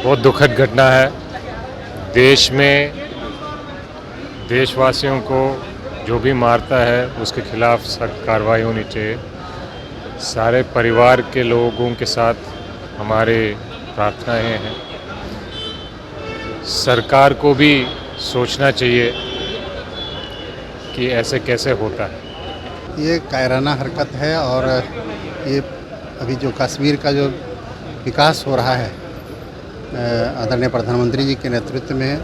बहुत दुखद घटना है। देश में देशवासियों को जो भी मारता है उसके खिलाफ सख्त कार्रवाई होनी चाहिए। सारे परिवार के लोगों के साथ हमारे प्रार्थनाएं हैं। सरकार को भी सोचना चाहिए कि ऐसे कैसे होता है। ये कायराना हरकत है और ये अभी जो कश्मीर का जो विकास हो रहा है आदरणीय प्रधानमंत्री जी के नेतृत्व में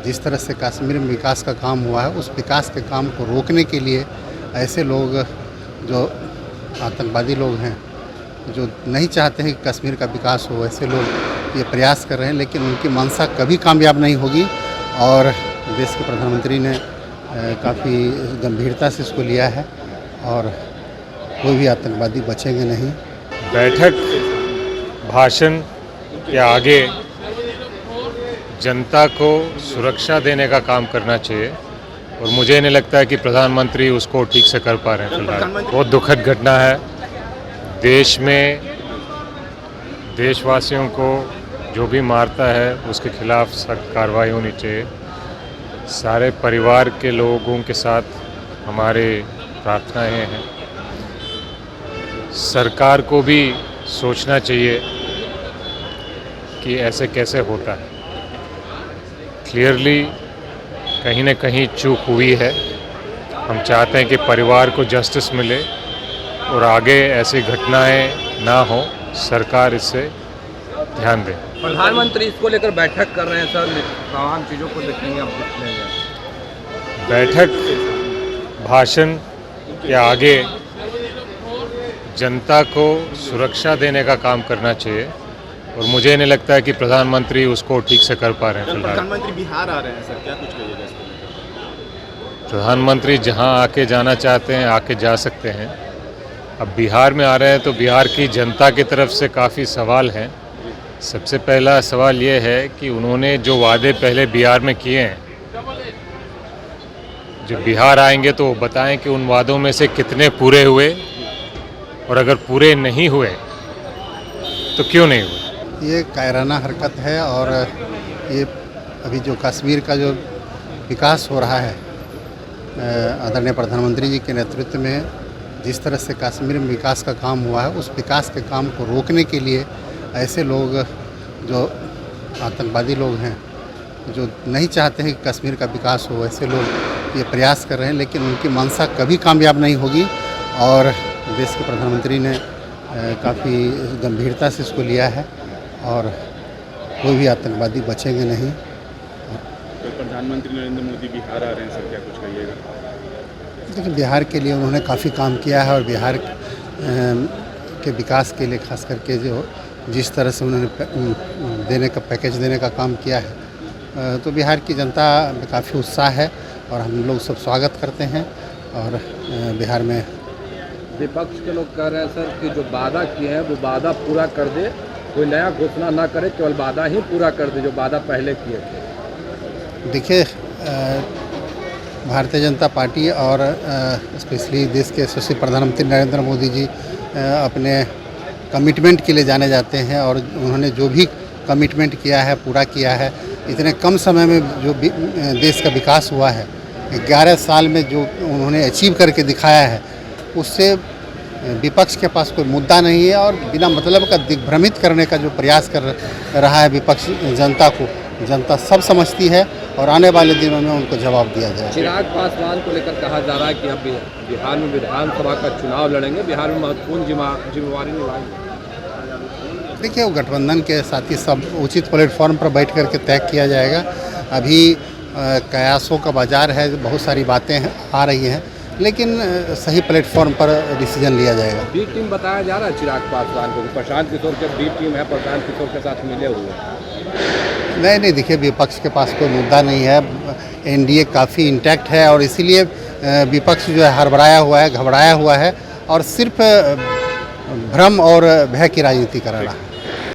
जिस तरह से कश्मीर में विकास का काम हुआ है, उस विकास के काम को रोकने के लिए ऐसे लोग जो आतंकवादी लोग हैं, जो नहीं चाहते हैं कि कश्मीर का विकास हो, ऐसे लोग ये प्रयास कर रहे हैं, लेकिन उनकी मंशा कभी कामयाब नहीं होगी। और देश के प्रधानमंत्री ने काफ़ी गंभीरता से इसको लिया है और कोई भी आतंकवादी बचेंगे नहीं। बैठक भाषण के आगे जनता को सुरक्षा देने का काम करना चाहिए और मुझे नहीं लगता है कि प्रधानमंत्री उसको ठीक से कर पा रहे हैं फिलहाल। बहुत दुखद घटना है। देश में देशवासियों को जो भी मारता है उसके खिलाफ सख्त कार्रवाई होनी चाहिए। सारे परिवार के लोगों के साथ हमारे प्रार्थनाएं हैं। सरकार को भी सोचना चाहिए कि ऐसे कैसे होता है। क्लियरली कहीं न कहीं चूक हुई है। हम चाहते हैं कि परिवार को जस्टिस मिले और आगे ऐसी घटनाएं ना हो। सरकार इससे ध्यान दे। प्रधानमंत्री इसको लेकर बैठक कर रहे हैं सर, तमाम चीज़ों को देखेंगे आप बैठक भाषण के आगे जनता को सुरक्षा देने का काम करना चाहिए और मुझे नहीं लगता है कि प्रधानमंत्री उसको ठीक से कर पा रहे हैं फिलहाल। प्रधानमंत्री बिहार आ रहे हैं सर, क्या कुछ कहिएगा इसको? प्रधानमंत्री जहां आके जाना चाहते हैं आके जा सकते हैं। अब बिहार में आ रहे हैं तो बिहार की जनता की तरफ से काफ़ी सवाल हैं। सबसे पहला सवाल ये है कि उन्होंने जो वादे पहले बिहार में किए हैं, जो बिहार आएंगे तो वो बताएं कि उन वादों में से कितने पूरे हुए और अगर पूरे नहीं हुए तो क्यों नहीं हुए। ये कायराना हरकत है और ये अभी जो कश्मीर का जो विकास हो रहा है आदरणीय प्रधानमंत्री जी के नेतृत्व में जिस तरह से कश्मीर में विकास का काम हुआ है, उस विकास के काम को रोकने के लिए ऐसे लोग जो आतंकवादी लोग हैं, जो नहीं चाहते हैं कि कश्मीर का विकास हो, ऐसे लोग ये प्रयास कर रहे हैं, लेकिन उनकी मंशा कभी कामयाब नहीं होगी। और देश के प्रधानमंत्री ने काफ़ी गंभीरता से इसको लिया है और कोई भी आतंकवादी बचेंगे नहीं। तो प्रधानमंत्री नरेंद्र मोदी बिहार आ रहे हैं सर, क्या कुछ कहिएगा? देखिए, बिहार के लिए उन्होंने काफ़ी काम किया है और बिहार के विकास के लिए खास करके जो जिस तरह से उन्होंने पैकेज देने का काम किया है, तो बिहार की जनता में काफ़ी उत्साह है और हम लोग सब स्वागत करते हैं। और बिहार में विपक्ष के लोग कह रहे हैं सर कि जो वादा किए हैं वो वादा पूरा कर दे, कोई नया घोषणा ना करे, केवल वादा ही पूरा कर दे जो वादा पहले किए थे। देखिए, भारतीय जनता पार्टी और स्पेशली देश के यशस्वी प्रधानमंत्री नरेंद्र मोदी जी अपने कमिटमेंट के लिए जाने जाते हैं और उन्होंने जो भी कमिटमेंट किया है पूरा किया है। इतने कम समय में जो देश का विकास हुआ है, 11 साल में जो उन्होंने अचीव करके दिखाया है, उससे विपक्ष के पास कोई मुद्दा नहीं है। और बिना मतलब का दिग्भ्रमित करने का जो प्रयास कर रहा है विपक्ष, जनता को जनता सब समझती है और आने वाले दिनों में उनको जवाब दिया जाएगा। चिराग पासवान को लेकर कहा जा रहा है कि अब बिहार में विधानसभा का चुनाव लड़ेंगे, बिहार में महत्वपूर्ण जिम्मेवारी निभाएंगे। देखिए, वो गठबंधन के साथ ही सब उचित प्लेटफॉर्म पर बैठ कर के तय किया जाएगा। अभी कयासों का बाजार है, बहुत सारी बातें आ रही हैं, लेकिन सही प्लेटफॉर्म पर डिसीजन लिया जाएगा। बी टीम बताया जा रहा है चिराग पासवान को, प्रशांत किशोर के बी टीम है, प्रशांत किशोर के साथ मिले हुए। नहीं, देखिए, विपक्ष के पास कोई मुद्दा नहीं है। एनडीए काफ़ी इंटैक्ट है और इसीलिए विपक्ष जो है हड़बड़ाया हुआ है, घबराया हुआ है और सिर्फ भ्रम और भय की राजनीति कर रहा है।